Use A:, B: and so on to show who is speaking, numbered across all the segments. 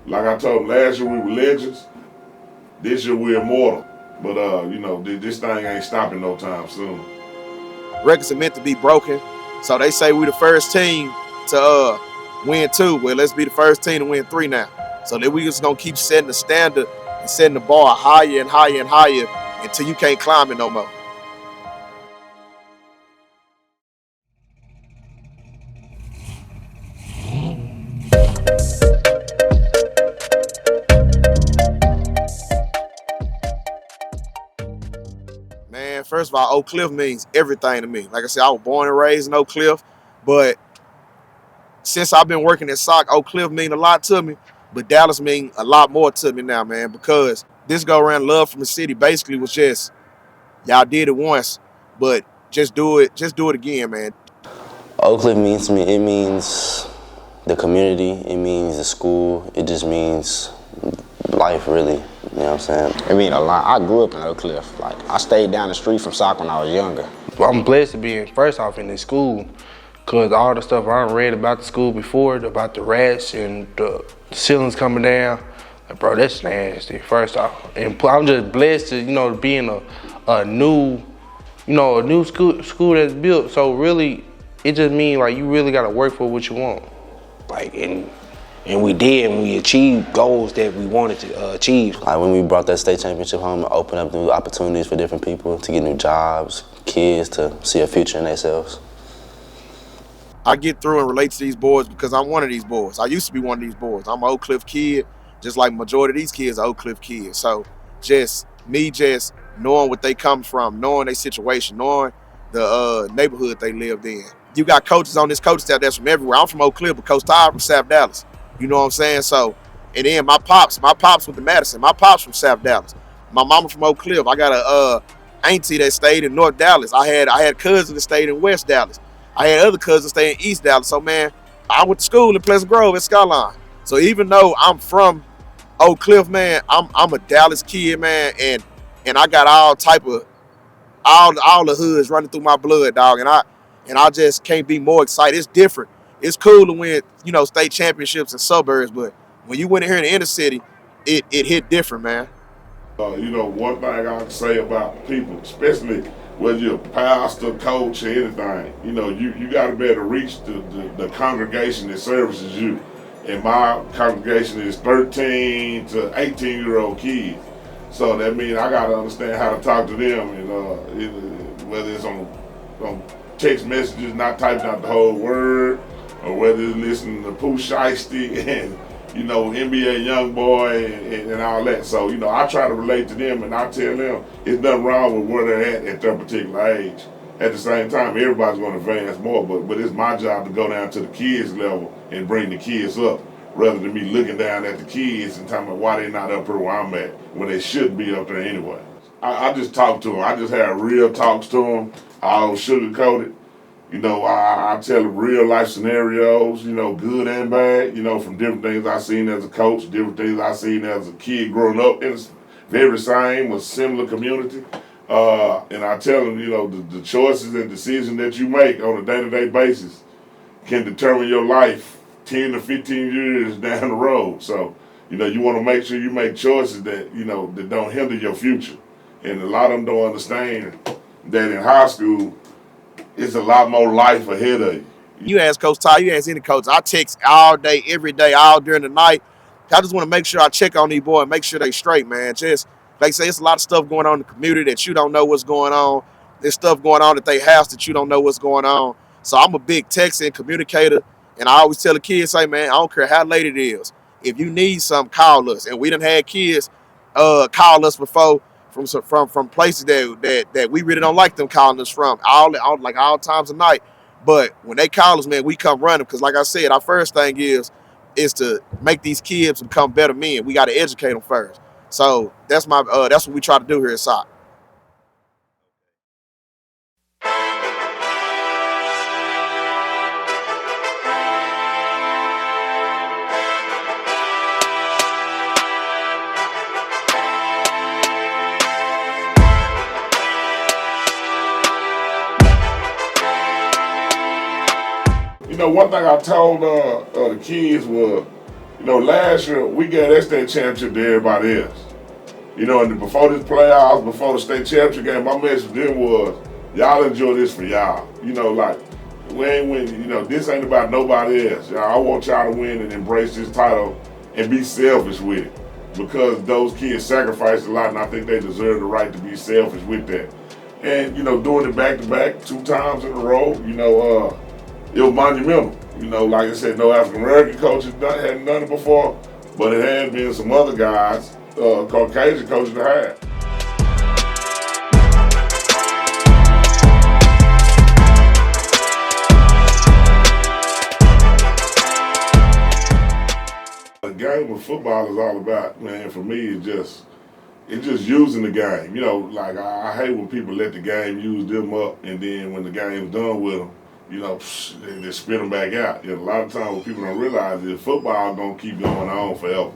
A: Like I told them last year we were legends. This year we're immortal. But this thing ain't stopping no time soon.
B: Records are meant to be broken. So they say we the first team to win 2. Well, let's be the first team to win 3 now. So then we just gonna keep setting the standard and setting the bar higher and higher and higher until you can't climb it no more. Man, first of all, Oak Cliff means everything to me. Like I said, I was born and raised in Oak Cliff, but since I've been working at SOC, Oak Cliff mean a lot to me, but Dallas mean a lot more to me now, man, because this go around love from the city basically was just y'all did it once, but just do it again, man.
C: Oak Cliff means to me, it means the community, it means the school, it just means life, really. You know what I'm saying?
D: I mean, a lot. I grew up in Oak Cliff. Like, I stayed down the street from SOC when I was younger.
E: I'm blessed to be first off in this school, because all the stuff I read about the school before, about the rats and the ceilings coming down, like, bro, that's nasty, first off. And I'm just blessed to, be in a new school that's built. So really, it just means, like, you really got to work for what you want.
D: Like, and we did, and we achieved goals that we wanted to achieve.
C: Like when we brought that state championship home, it opened up new opportunities for different people to get new jobs, kids to see a future in themselves.
B: I get through and relate to these boys because I'm one of these boys. I used to be one of these boys. I'm an Oak Cliff kid, just like majority of these kids are Oak Cliff kids. So just knowing what they come from, knowing their situation, knowing the neighborhood they lived in. You got coaches on this coach staff that's from everywhere. I'm from Oak Cliff, but Coach Todd from South Dallas. You know what I'm saying? So, and then my pops went to Madison. My pops from South Dallas. My mama from Oak Cliff. I got a auntie that stayed in North Dallas. I had cousins that stayed in West Dallas. I had other cousins staying in East Dallas. So, man, I went to school in Pleasant Grove at Skyline. So even though I'm from Oak Cliff, man, I'm a Dallas kid, man, and I got all type of all the hoods running through my blood, dog. And I just can't be more excited. It's different. It's cool to win, state championships in suburbs, but when you win it here in the inner city, it hit different, man.
A: One thing I can say about people, especially whether you're a pastor, coach, or anything, you got to be able to reach the congregation that services you. And my congregation is 13 to 18-year-old kids. So that means I got to understand how to talk to them, and whether it's on text messages, not typing out the whole word, or whether it's listening to Pooh Shiesty and, NBA Youngboy and all that. So, I try to relate to them, and I tell them it's nothing wrong with where they're at their particular age. At the same time, everybody's going to advance more, but it's my job to go down to the kids level and bring the kids up, rather than me looking down at the kids and talking about why they're not up here where I'm at, when they should be up there anyway. I just talk to them. I just have real talks to them. I don't sugarcoat it. I tell them real life scenarios, good and bad, from different things I've seen as a coach, different things I've seen as a kid growing up in a very same or similar community. And I tell them, the choices and decisions that you make on a day-to-day basis can determine your life 10 to 15 years down the road. So, you want to make sure you make choices that, that don't hinder your future. And a lot of them don't understand that in high school, it's a lot more life ahead of you.
B: You ask Coach Ty, you ask any coach, I text all day, every day, all during the night. I just want to make sure I check on these boys and make sure they straight, man. Just, like I say, it's a lot of stuff going on in the community that you don't know what's going on. There's stuff going on at their house that you don't know what's going on. So I'm a big texter and communicator, and I always tell the kids, say, man, I don't care how late it is. If you need something, call us. And we done had kids call us before from places that we really don't like them calling us from, all times of night. But when they call us, man, we come running, because like I said, our first thing is to make these kids become better men. We got to educate them first. So that's what we try to do here at SOC.
A: One thing I told the kids was, You know, last year we gave that state championship to everybody else. You know, and before this playoffs, before the state championship game, my message to them was, y'all enjoy this for y'all. You know, like, we ain't winning, you know, this ain't about nobody else. Y'all, I want y'all to win and embrace this title and be selfish with it. Because those kids sacrificed a lot, and I think they deserve the right to be selfish with that. And, you know, doing it back-to-back 2 times in a row, you know, it was monumental. You know, like I said, no African-American coaches hadn't done it before, but it had been some other guys, Caucasian coaches that had. The game of football is all about, man, for me, it's just using the game. You know, like I hate when people let the game use them up, and then when the game's done with them, you know, they spit them back out. You know, a lot of times what people don't realize is football gonna keep going on forever.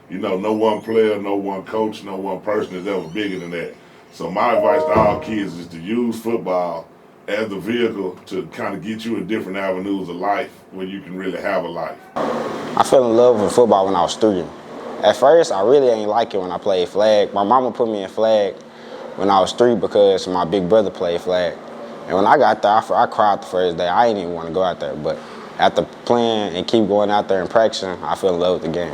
A: You know, no one player, no one coach, no one person is ever bigger than that. So my advice to all kids is to use football as the vehicle to kind of get you in different avenues of life where you can really have a life.
F: I fell in love with football when I was 3. At first, I really ain't like it when I played flag. My mama put me in flag when I was 3 because my big brother played flag. And when I got there, I cried the first day. I didn't even want to go out there. But after playing and keep going out there and practicing, I fell in love with the game.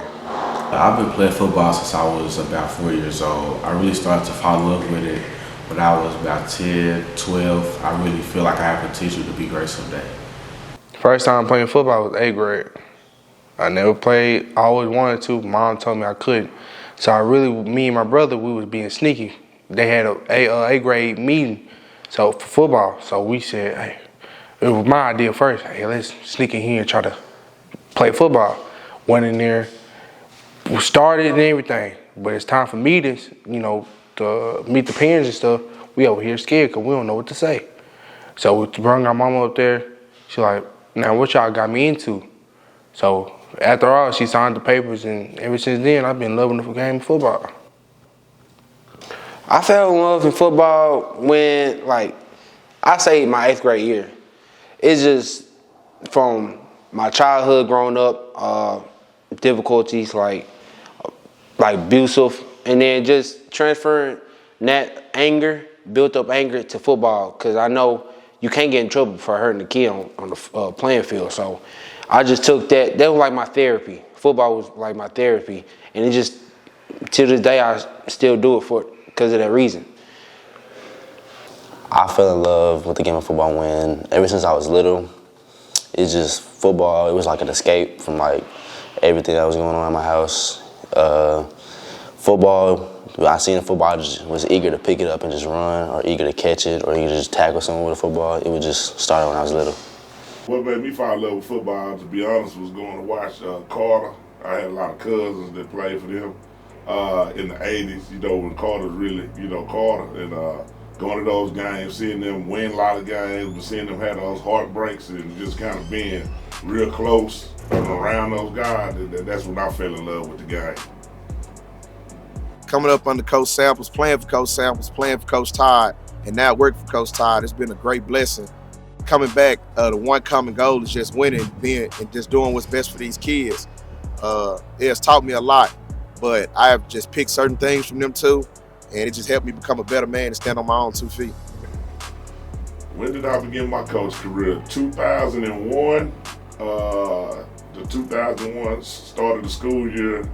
G: I've been playing football since I was about 4 years old. I really started to fall in love with it when I was about 10, 12. I really feel like I have potential to be great someday.
E: First time playing football was 8th grade. I never played, I always wanted to. Mom told me I couldn't. So me and my brother, we was being sneaky. They had a 8th grade meeting for football. So we said, hey, it was my idea first. Hey, let's sneak in here and try to play football. Went in there, we started and everything. But it's time for meetings, you know, to meet the parents and stuff. We over here scared because we don't know what to say. So we brought our mama up there. She like, now what y'all got me into? So after all, she signed the papers, and ever since then, I've been loving the game of football.
D: I fell in love in football when, like, I say my 8th grade year. It's just from my childhood growing up, difficulties like abusive, and then just transferring that anger, built up anger to football, because I know you can't get in trouble for hurting a kid on the playing field. So I just took that was like my therapy. Football was like my therapy, and it just, to this day, I still do it because of that reason.
C: I fell in love with the game of football when, ever since I was little, it's just football. It was like an escape from like everything that was going on in my house. Football, I seen a football, I just was eager to pick it up and just run, or eager to catch it, or eager to just tackle someone with a football. It would just start when I was little.
A: What made me fall in love with football, to be honest, was going to watch Carter. I had a lot of cousins that played for them in the 80s, you know, when Carter really, you know, Carter, and going to those games, seeing them win a lot of games, but seeing them have those heartbreaks and just kind of being real close and around those guys, that's when I fell in love with the game.
B: Coming up under Coach Samples, playing for Coach Samples, playing for Coach Todd, and now working for Coach Todd, it's been a great blessing. Coming back, the one common goal is just winning, being, and just doing what's best for these kids. It has taught me a lot, but I have just picked certain things from them too, and it just helped me become a better man and stand on my own 2 feet.
A: When did I begin my coach career? 2001. The 2001 started the school year.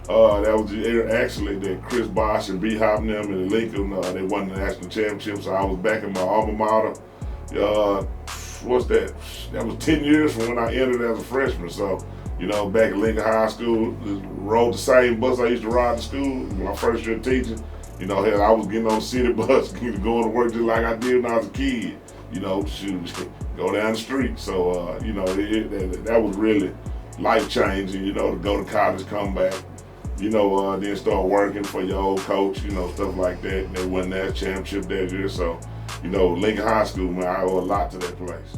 A: That was the year actually that Chris Bosh and B. Hop and them in Lincoln, they won the national championship, so I was back in my alma mater. What's that? That was 10 years from when I entered as a freshman. So, you know, back at Lincoln High School, rode the same bus I used to ride to school my first year teaching. You know, hell, I was getting on the city bus, going to work just like I did when I was a kid. You know, shoot, go down the street. So, you know, that was really life-changing, you know, to go to college, come back, you know, then start working for your old coach, you know, stuff like that. They won that championship that year. So, you know, Lincoln High School, man, I owe a lot to that place.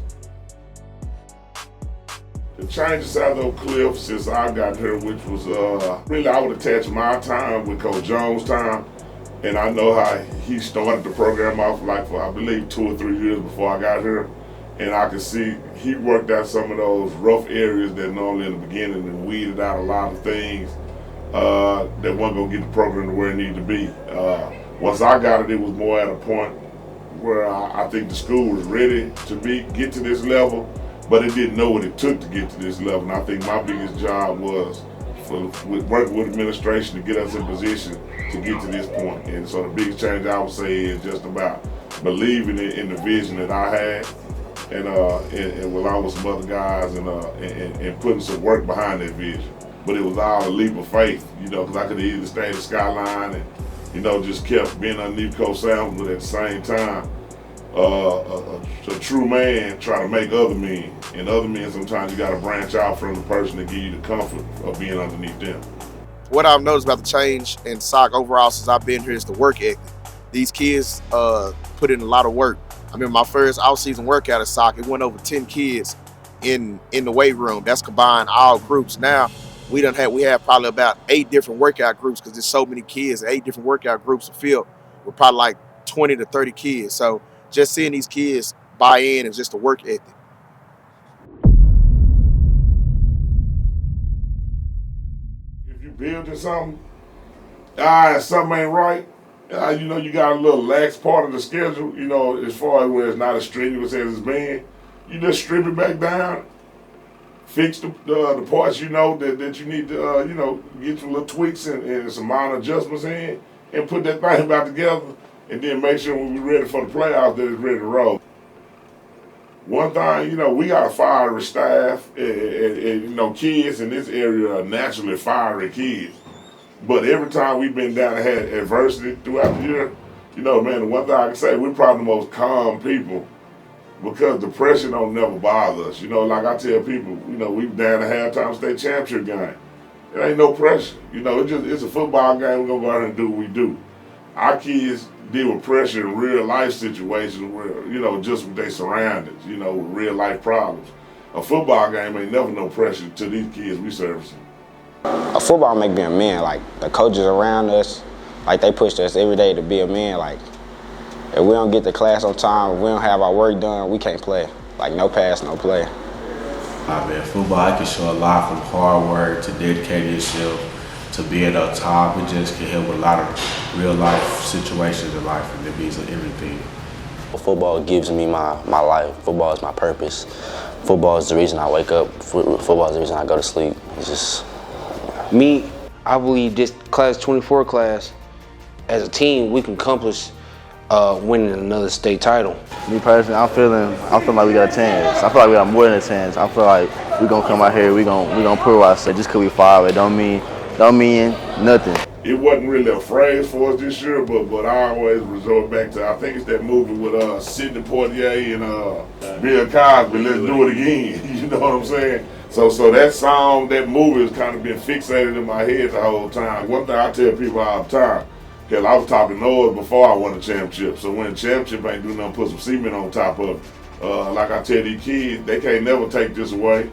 A: The changes out of Oak Cliff since I got here, which was really, I would attach my time with Coach Jones' time. And I know how he started the program off like for, I believe, 2 or 3 years before I got here. and I could see he worked out some of those rough areas that normally in the beginning and weeded out a lot of things that wasn't gonna get the program to where it needed to be. Once I got it, it was more at a point where I think the school was ready to get to this level, but it didn't know what it took to get to this level. And I think my biggest job was working with administration to get us in position to get to this point. And so the biggest change I would say is just about believing in the vision that I had, and along with some other guys, and putting some work behind that vision. But it was all a leap of faith, because I could either stay at the Skyline and, just kept being underneath Coach Samuels, but at the same time, a true man try to make other men. And other men, sometimes you got to branch out from the person to give you the comfort of being underneath them.
B: What I've noticed about the change in SOC overall since I've been here is the work ethic. These kids put in a lot of work. I mean, my first out-season workout at SOC, it went over 10 kids in the weight room. That's combined all groups. Now, we have probably about 8 different workout groups because there's so many kids. 8 different workout groups to field with probably like 20 to 30 kids. So just seeing these kids buy in is just a work ethic.
A: If you building something, and something ain't right, you got a little lax part of the schedule, as far as where it's not as strenuous as it's been, you just strip it back down, fix the parts that you need to, get some little tweaks and some minor adjustments in, and put that thing back together, and then make sure when we're ready for the playoffs that it's ready to roll. One thing, we got a fiery staff, and kids in this area are naturally fiery kids. But every time we've been down and had adversity throughout the year, man, the one thing I can say, we're probably the most calm people because the pressure don't never bother us. Like I tell people, we down at halftime state championship game. It ain't no pressure. It's a football game. We're going to go out and do what we do. Our kids deal with pressure in real life situations where, just with their surroundings, with real life problems. A football game ain't never no pressure to these kids we servicing.
F: A football make me a man. Like, the coaches around us, like, they push us every day to be a man. Like, if we don't get to class on time, if we don't have our work done, we can't play. Like, no pass, no play.
G: Man, football, I can show a lot from hard work to dedicating yourself to being up top. It just can help with a lot of real life situations in life, and it means everything.
C: Football gives me my life. Football is my purpose. Football is the reason I wake up. Football is the reason I go to sleep. It's just...
D: Me, I believe this class 24 class, as a team, we can accomplish winning another state title.
H: Me personally, I feel like we got a chance. I feel like we got more than a chance. I feel like we're gonna come out here, we gonna prove ourselves. Just cause we 5, it don't mean nothing.
A: It wasn't really a phrase for us this year, but I always resort back to, I think it's that movie with Sidney Poitier and Bill Cosby, Let's Do It Again. You know what I'm saying? So that song, that movie has kind of been fixated in my head the whole time. One thing I tell people all the time, hell, I was talking noise before I won the championship. So when the championship ain't do nothing, put some cement on top of it. Like I tell these kids, they can't never take this away.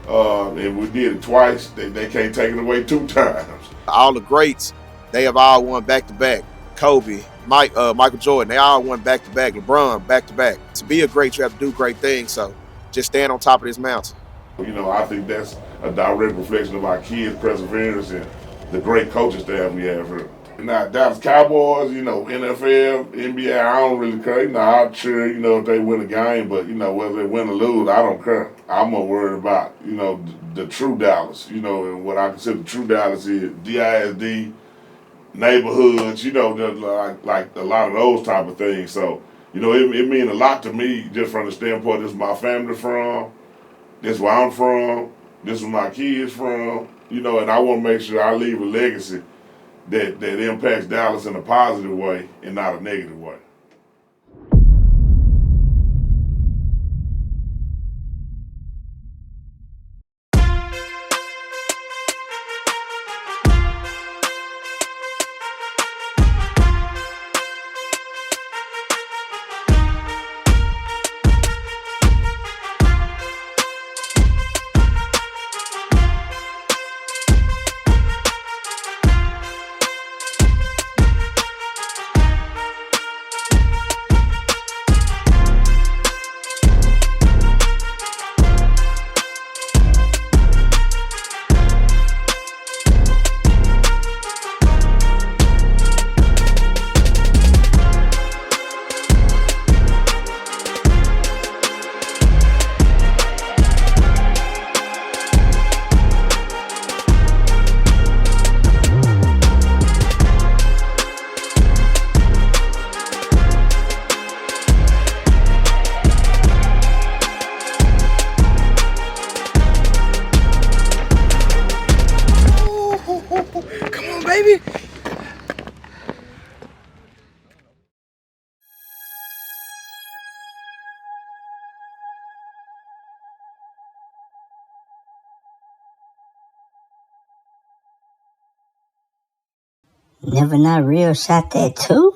A: And we did it twice. They can't take it away 2 times.
B: All the greats, they have all won back-to-back. Kobe, Michael Jordan, they all won back-to-back. LeBron, back-to-back. To be a great, you have to do great things. So just stand on top of this mountain.
A: I think that's a direct reflection of our kids' perseverance and the great coaching staff we have here. Now, Dallas Cowboys, NFL, NBA, I don't really care. I'll cheer, if they win a game, but, whether they win or lose, I don't care. I'm more worried about, the true Dallas, and what I consider true Dallas is DISD, neighborhoods, like a lot of those type of things. So, it means a lot to me just from the standpoint, this is my family from, this is where I'm from, this is where my kids from, and I want to make sure I leave a legacy that impacts Dallas in a positive way and not a negative way.
I: Never Not Real shot that too?